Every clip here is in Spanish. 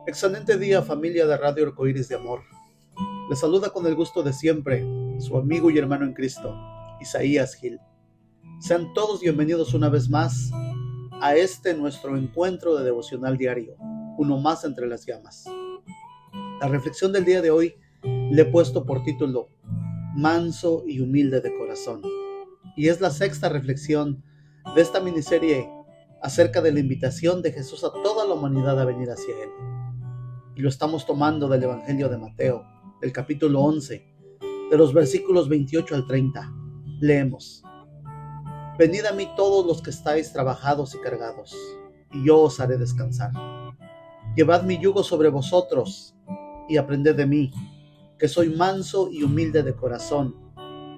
Excelente día, familia de Radio Arcoíris de Amor. Les saluda con el gusto de siempre su amigo y hermano en Cristo, Isaías Gil. Sean todos bienvenidos una vez más a nuestro encuentro de devocional diario, uno más entre las llamas. La reflexión del día de hoy le he puesto por título Manso y humilde de corazón, y es la sexta reflexión de esta miniserie acerca de la invitación de Jesús a toda la humanidad a venir hacia Él. Y lo estamos tomando del Evangelio de Mateo, del capítulo 11, de los versículos 28 al 30. Leemos: Venid a mí todos los que estáis trabajados y cargados, y yo os haré descansar. Llevad mi yugo sobre vosotros, y aprended de mí, que soy manso y humilde de corazón,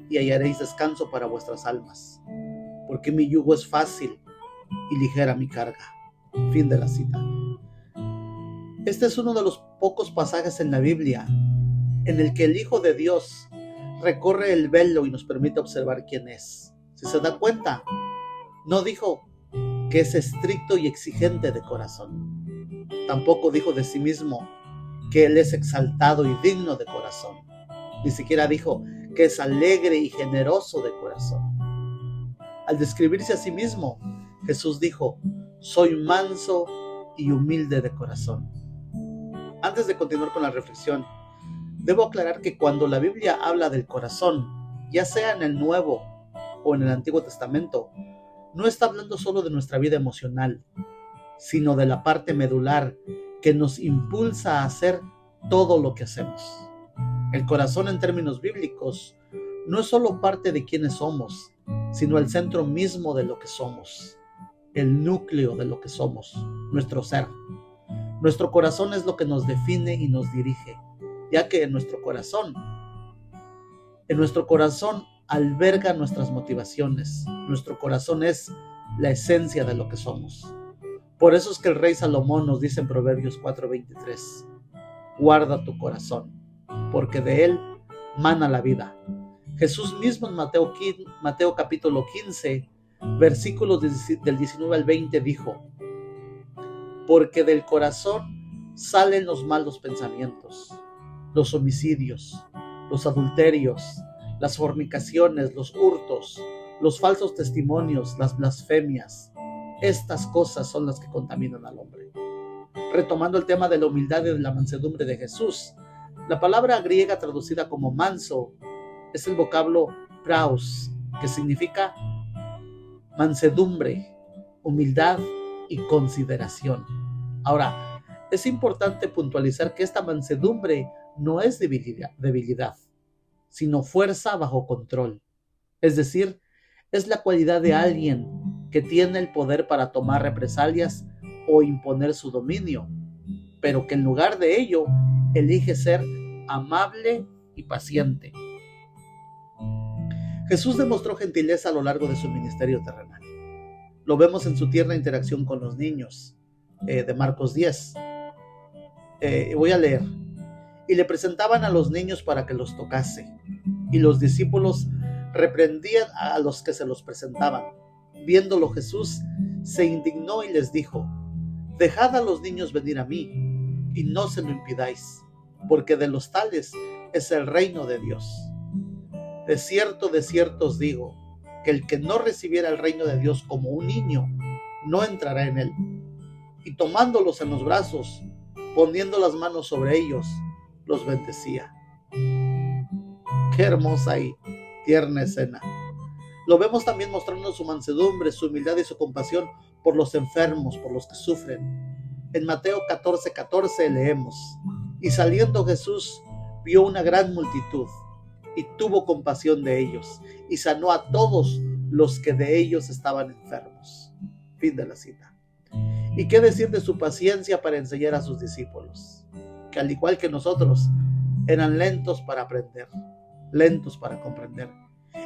y hallaréis descanso para vuestras almas, porque mi yugo es fácil y ligera mi carga. Fin de la cita. Este es uno de los pocos pasajes en la Biblia en el que el Hijo de Dios recorre el velo y nos permite observar quién es. Si se da cuenta, no dijo que es estricto y exigente de corazón. Tampoco dijo de sí mismo que Él es exaltado y digno de corazón. Ni siquiera dijo que es alegre y generoso de corazón. Al describirse a sí mismo, Jesús dijo: soy manso y humilde de corazón. Antes de continuar con la reflexión, debo aclarar que cuando la Biblia habla del corazón, ya sea en el Nuevo o en el Antiguo Testamento, no está hablando solo de nuestra vida emocional, sino de la parte medular que nos impulsa a hacer todo lo que hacemos. El corazón, en términos bíblicos, no es solo parte de quienes somos, sino el centro mismo de lo que somos, el núcleo de lo que somos, nuestro ser. Nuestro corazón es lo que nos define y nos dirige, ya que en nuestro corazón alberga nuestras motivaciones. Nuestro corazón es la esencia de lo que somos. Por eso es que el rey Salomón nos dice en Proverbios 4:23: guarda tu corazón, porque de él mana la vida. Jesús mismo en Mateo capítulo 15, versículos del 19 al 20 dijo: porque del corazón salen los malos pensamientos, los homicidios, los adulterios, las fornicaciones, los hurtos, los falsos testimonios, las blasfemias. Estas cosas son las que contaminan al hombre. Retomando el tema de la humildad y de la mansedumbre de Jesús, la palabra griega traducida como manso es el vocablo praus, que significa mansedumbre, humildad y consideración. Ahora, es importante puntualizar que esta mansedumbre no es debilidad, sino fuerza bajo control. Es decir, es la cualidad de alguien que tiene el poder para tomar represalias o imponer su dominio, pero que en lugar de ello elige ser amable y paciente. Jesús demostró gentileza a lo largo de su ministerio terrenal. Lo vemos en su tierna interacción con los niños, de Marcos 10. Voy a leer. Y le presentaban a los niños para que los tocase, y los discípulos reprendían a los que se los presentaban. Viéndolo Jesús se indignó y les dijo: dejad a los niños venir a mí, y no se lo impidáis, porque de los tales es el reino de Dios. De cierto os digo, que el que no recibiera el reino de Dios como un niño, no entrará en él. Y tomándolos en los brazos, poniendo las manos sobre ellos, los bendecía. Qué hermosa y tierna escena. Lo vemos también mostrando su mansedumbre, su humildad y su compasión por los enfermos, por los que sufren. En Mateo 14:14 leemos: y saliendo Jesús vio una gran multitud, y tuvo compasión de ellos, y sanó a todos los que de ellos estaban enfermos. Fin de la cita. ¿Y qué decir de su paciencia para enseñar a sus discípulos? Que al igual que nosotros, eran lentos para aprender, lentos para comprender.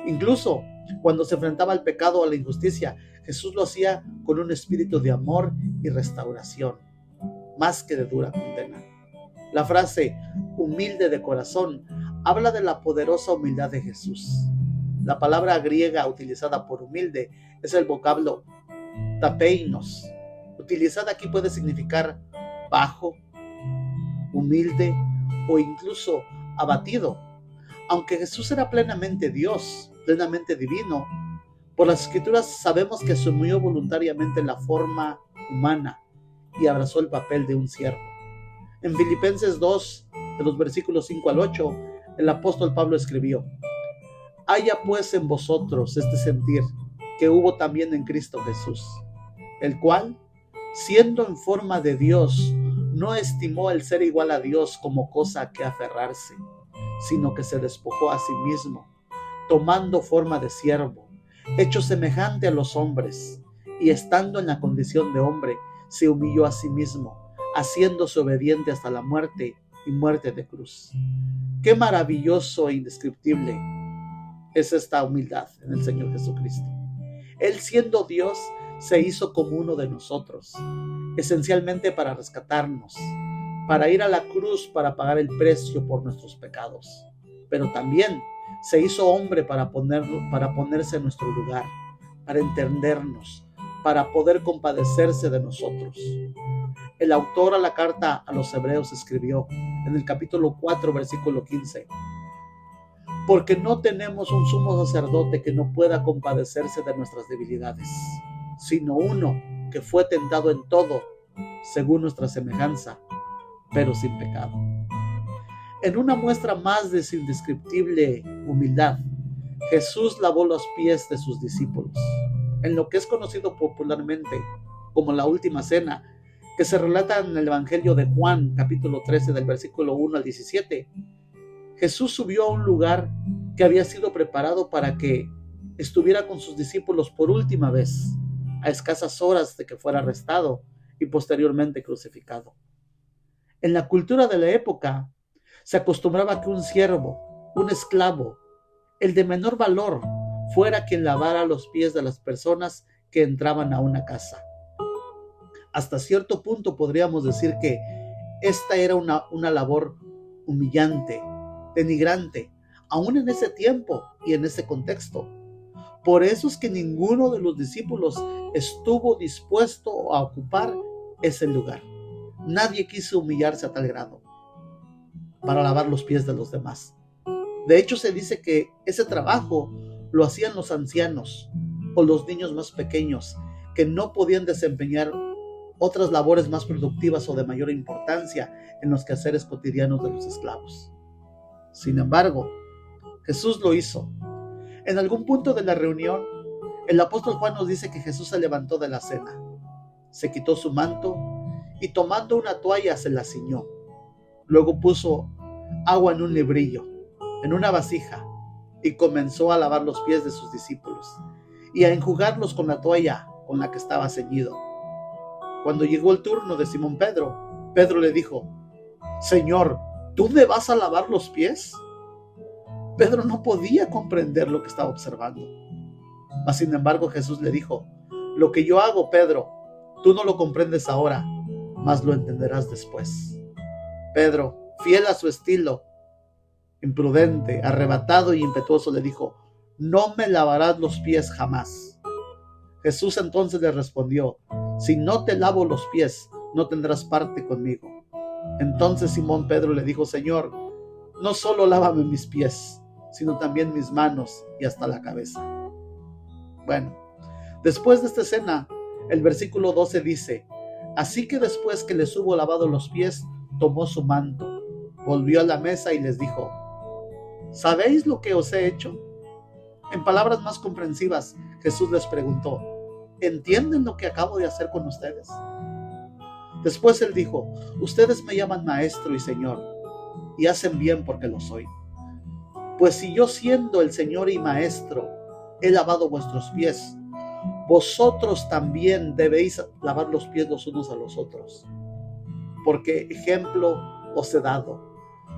Incluso cuando se enfrentaba al pecado o a la injusticia, Jesús lo hacía con un espíritu de amor y restauración, más que de dura condena. La frase humilde de corazón habla de la poderosa humildad de Jesús. La palabra griega utilizada por humilde es el vocablo tapeinos. Utilizada aquí puede significar bajo, humilde o incluso abatido. Aunque Jesús era plenamente Dios, plenamente divino, por las Escrituras sabemos que asumió voluntariamente la forma humana y abrazó el papel de un siervo. En Filipenses 2, de los versículos 5 al 8, el apóstol Pablo escribió: haya pues en vosotros este sentir que hubo también en Cristo Jesús, el cual, siendo en forma de Dios, no estimó el ser igual a Dios como cosa a que aferrarse, sino que se despojó a sí mismo, tomando forma de siervo, hecho semejante a los hombres, y estando en la condición de hombre, se humilló a sí mismo, haciéndose obediente hasta la muerte y muerte de cruz. Qué maravilloso e indescriptible es esta humildad en el Señor Jesucristo. Él, siendo Dios, se hizo como uno de nosotros, esencialmente para rescatarnos, para ir a la cruz para pagar el precio por nuestros pecados, pero también se hizo hombre para ponerse en nuestro lugar, para entendernos, para poder compadecerse de nosotros. El autor a la carta a los Hebreos escribió en el capítulo 4, versículo 15: porque no tenemos un sumo sacerdote que no pueda compadecerse de nuestras debilidades, sino uno que fue tentado en todo, según nuestra semejanza, pero sin pecado. En una muestra más de su indescriptible humildad, Jesús lavó los pies de sus discípulos, en lo que es conocido popularmente como la Última Cena, que se relata en el Evangelio de Juan, capítulo 13, del versículo 1 al 17. Jesús subió a un lugar que había sido preparado para que estuviera con sus discípulos por última vez, a escasas horas de que fuera arrestado y posteriormente crucificado. En la cultura de la época, se acostumbraba que un siervo, un esclavo, el de menor valor, fuera quien lavara los pies de las personas que entraban a una casa. Hasta cierto punto podríamos decir que esta era una labor humillante, denigrante, aún en ese tiempo y en ese contexto. Por eso es que ninguno de los discípulos estuvo dispuesto a ocupar ese lugar. Nadie quiso humillarse a tal grado para lavar los pies de los demás. De hecho, se dice que ese trabajo lo hacían los ancianos o los niños más pequeños, que no podían desempeñar otras labores más productivas o de mayor importancia en los quehaceres cotidianos de los esclavos. Sin embargo, Jesús lo hizo. En algún punto de la reunión, el apóstol Juan nos dice que Jesús se levantó de la cena, se quitó su manto y tomando una toalla se la ciñó. Luego puso agua en un lebrillo, en una vasija, y comenzó a lavar los pies de sus discípulos y a enjugarlos con la toalla con la que estaba ceñido. Cuando llegó el turno de Simón Pedro, Pedro le dijo: Señor, ¿tú me vas a lavar los pies? Pedro no podía comprender lo que estaba observando. Mas sin embargo Jesús le dijo: lo que yo hago, Pedro, tú no lo comprendes ahora, mas lo entenderás después. Pedro, fiel a su estilo, imprudente, arrebatado y impetuoso, le dijo: no me lavarás los pies jamás. Jesús entonces le respondió: si no te lavo los pies, no tendrás parte conmigo. Entonces Simón Pedro le dijo: Señor, no solo lávame mis pies, sino también mis manos y hasta la cabeza. Bueno, después de esta escena, el versículo 12 dice: así que después que les hubo lavado los pies, tomó su manto, volvió a la mesa y les dijo: ¿sabéis lo que os he hecho? En palabras más comprensivas, Jesús les preguntó: ¿entienden lo que acabo de hacer con ustedes? Después él dijo: ustedes me llaman maestro y señor, y hacen bien porque lo soy. Pues si yo, siendo el Señor y Maestro, he lavado vuestros pies, vosotros también debéis lavar los pies los unos a los otros. Porque ejemplo os he dado,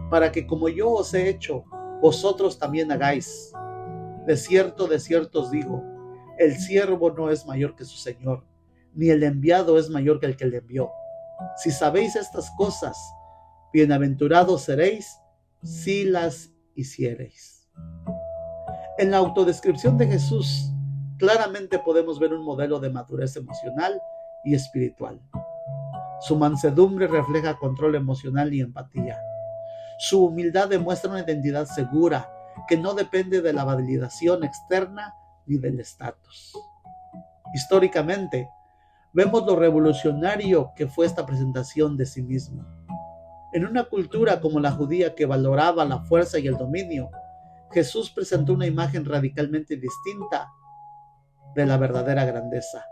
para que como yo os he hecho, vosotros también hagáis. De cierto os digo, el siervo no es mayor que su Señor, ni el enviado es mayor que el que le envió. Si sabéis estas cosas, bienaventurados seréis si las hiciereis. En la autodescripción de Jesús, claramente podemos ver un modelo de madurez emocional y espiritual. Su mansedumbre refleja control emocional y empatía. Su humildad demuestra una identidad segura que no depende de la validación externa ni del estatus. Históricamente, vemos lo revolucionario que fue esta presentación de sí mismo. En una cultura como la judía que valoraba la fuerza y el dominio, Jesús presentó una imagen radicalmente distinta de la verdadera grandeza.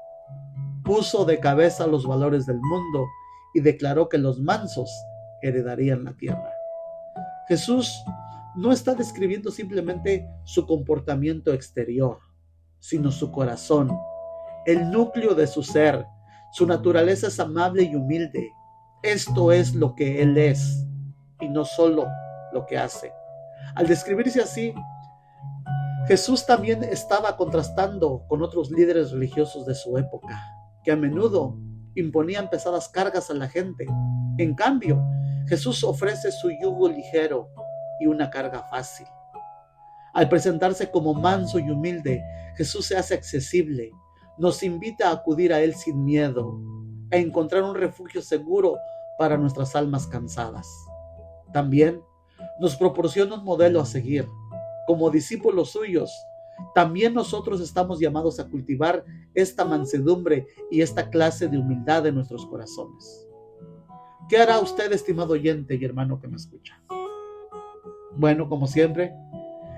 Puso de cabeza los valores del mundo y declaró que los mansos heredarían la tierra. Jesús no está describiendo simplemente su comportamiento exterior, sino su corazón, el núcleo de su ser. Su naturaleza es amable y humilde. Esto es lo que Él es y no solo lo que hace. Al describirse así, Jesús también estaba contrastando con otros líderes religiosos de su época, que a menudo imponían pesadas cargas a la gente. En cambio, Jesús ofrece su yugo ligero y una carga fácil. Al presentarse como manso y humilde, Jesús se hace accesible, nos invita a acudir a Él sin miedo, a encontrar un refugio seguro para nuestras almas cansadas. También nos proporciona un modelo a seguir. Como discípulos suyos, también nosotros estamos llamados a cultivar esta mansedumbre y esta clase de humildad en nuestros corazones. ¿Qué hará usted, estimado oyente y hermano que me escucha? Bueno, como siempre,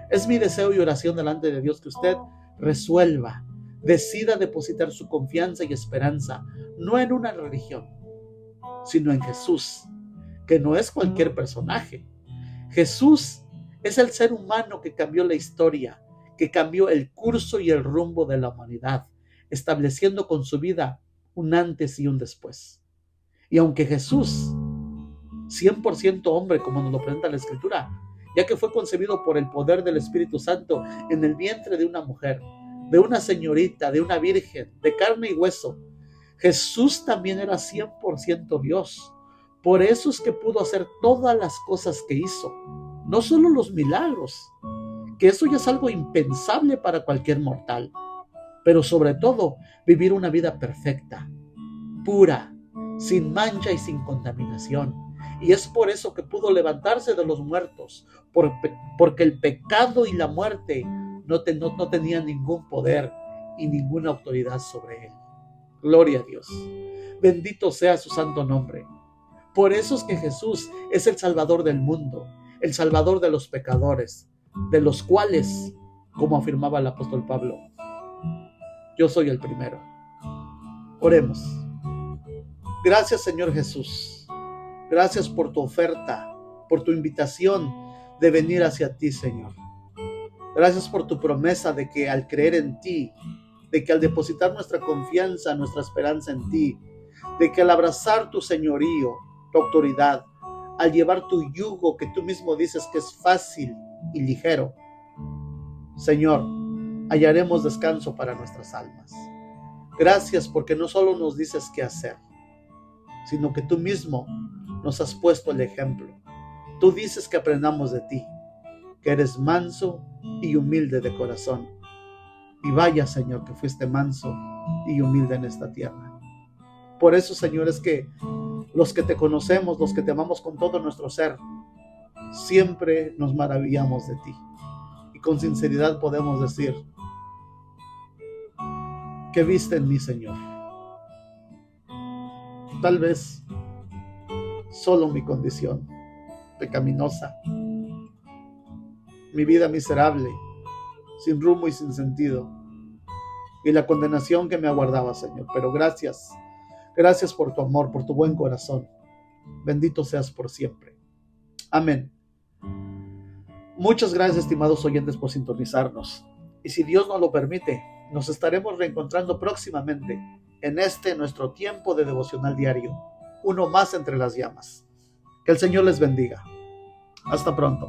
es mi deseo y oración delante de Dios que usted resuelva, decida depositar su confianza y esperanza, no en una religión, sino en Jesús, que no es cualquier personaje. Jesús es el ser humano que cambió la historia, que cambió el curso y el rumbo de la humanidad, estableciendo con su vida un antes y un después. Y aunque Jesús, 100% hombre, como nos lo presenta la Escritura, ya que fue concebido por el poder del Espíritu Santo en el vientre de una mujer, de una señorita, de una virgen, de carne y hueso, Jesús también era 100% Dios. Por eso es que pudo hacer todas las cosas que hizo, no solo los milagros, que eso ya es algo impensable para cualquier mortal, pero sobre todo vivir una vida perfecta, pura, sin mancha y sin contaminación. Y es por eso que pudo levantarse de los muertos, porque el pecado y la muerte no tenían ningún poder y ninguna autoridad sobre él. Gloria a Dios. Bendito sea su santo nombre. Por eso es que Jesús es el Salvador del mundo, el Salvador de los pecadores, de los cuales, como afirmaba el apóstol Pablo, yo soy el primero. Oremos. Gracias, Señor Jesús. Gracias por tu oferta, por tu invitación de venir hacia ti, Señor. Gracias por tu promesa de que al creer en ti, de que al depositar nuestra confianza, nuestra esperanza en ti, de que al abrazar tu señorío, tu autoridad, al llevar tu yugo que tú mismo dices que es fácil y ligero, Señor, hallaremos descanso para nuestras almas. Gracias porque no solo nos dices qué hacer, sino que tú mismo nos has puesto el ejemplo. Tú dices que aprendamos de ti, que eres manso y humilde de corazón. Y vaya, Señor, que fuiste manso y humilde en esta tierra. Por eso, Señor, es que los que te conocemos, los que te amamos con todo nuestro ser, siempre nos maravillamos de ti. Y con sinceridad podemos decir, ¿qué viste en mí, Señor? Tal vez solo mi condición pecaminosa, mi vida miserable, sin rumbo y sin sentido, y la condenación que me aguardaba, Señor. Pero gracias por tu amor, por tu buen corazón. Bendito seas por siempre. Amén. Muchas gracias, estimados oyentes, por sintonizarnos. Y si Dios nos lo permite, nos estaremos reencontrando próximamente en nuestro tiempo de devocional diario, uno más entre las llamas. Que el Señor les bendiga. Hasta pronto.